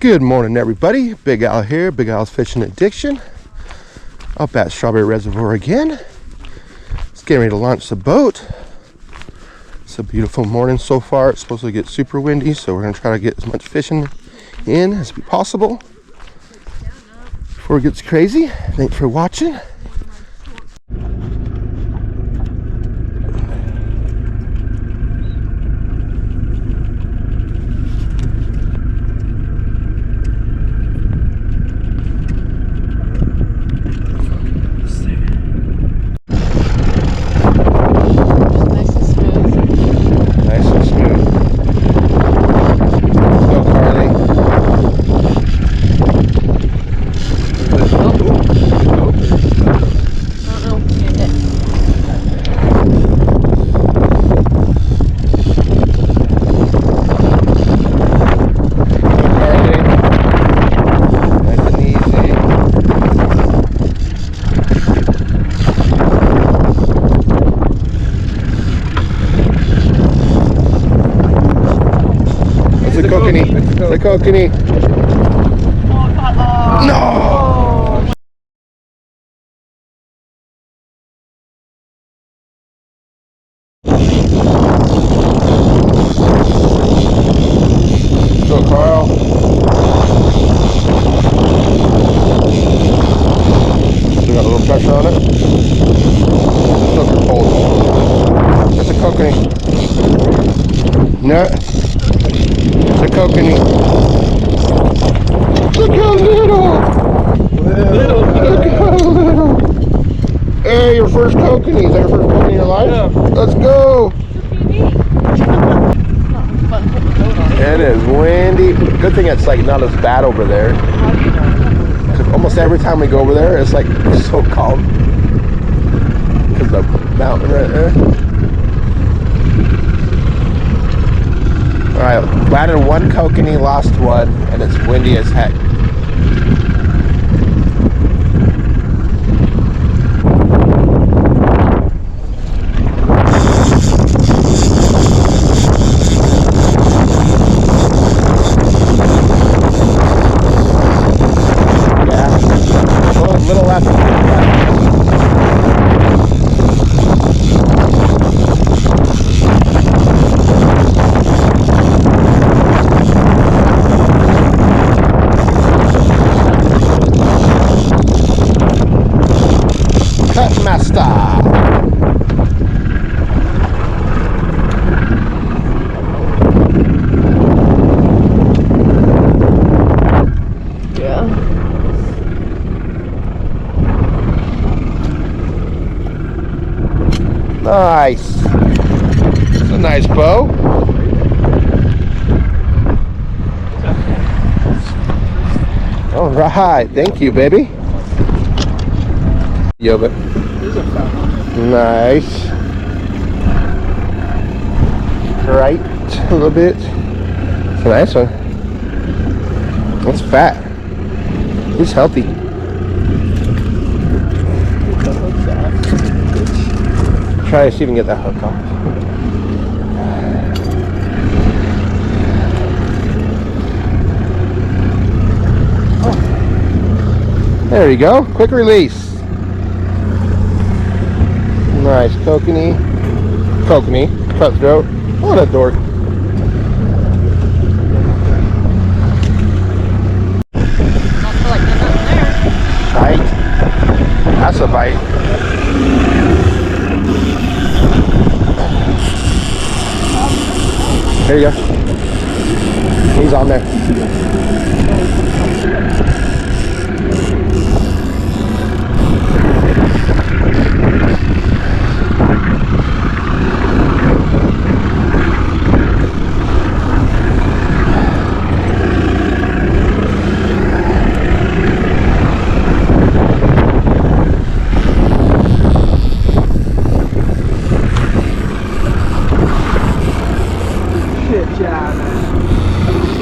Good morning, everybody. Big Al here, Big Al's Fishing Addiction. Up at Strawberry Reservoir again. It's getting ready to launch the boat. It's a beautiful morning so far. It's supposed to get super windy, so we're going to try to get as much fishing in as possible before it gets crazy. Thanks for watching. The kokanee. No! Go, Carl. We got a little pressure on it. Look, you're cold. It's a kokanee. No. It's a kokanee. Look how little! Look how little! Hey, your first kokanee. Is that your first kokanee in your life? Yeah. Let's go! It is windy. Good thing it's like not as bad over there. Almost every time we go over there, it's like so calm. Because the mountain right there. Alright, landed one kokanee, lost one, and it's windy as heck. Yeah, a little left. Nice. It's a nice bow. All right, thank you, baby. Yoba. Nice. Right, a little bit. It's a nice one. That's fat. He's healthy. Try to see if we can get that hook off. There you go. Quick release. Nice kokanee. Cutthroat. What a dork. Bite. That's a bite. There you go. He's on there.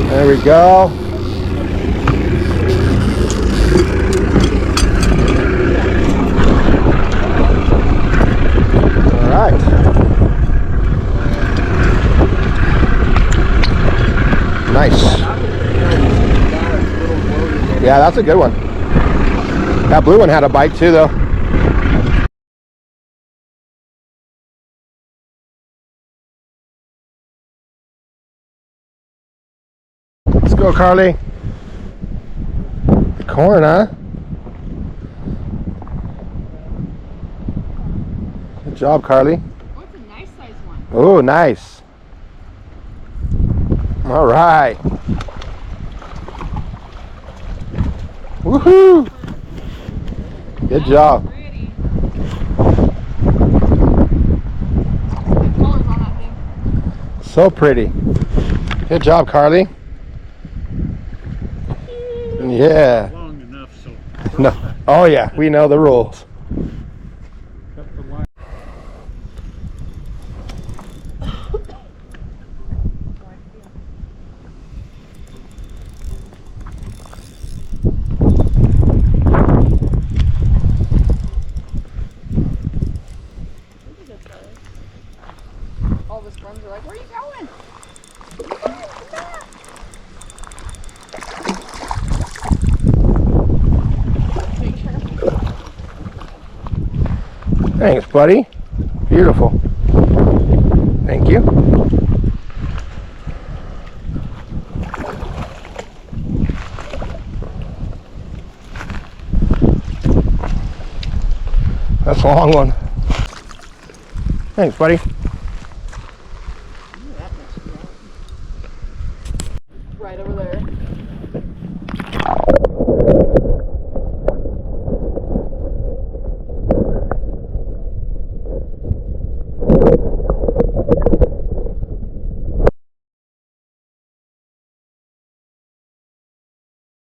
There we go. All right. Nice. Yeah, that's a good one. That blue one had a bite too, though. Let's go, Carly. The corn, huh? Good job, Carly. Oh, it's a nice size one. Oh, nice. All right. Woohoo! Good job. Pretty. The colors on that thing. So pretty. Good job, Carly. Yeah. Long enough, so No. Oh yeah, we know the rules. cut the line. All the sperms are like, where are you going? Thanks, buddy. Beautiful. Thank you. That's a long one. Thanks, buddy. Right over there.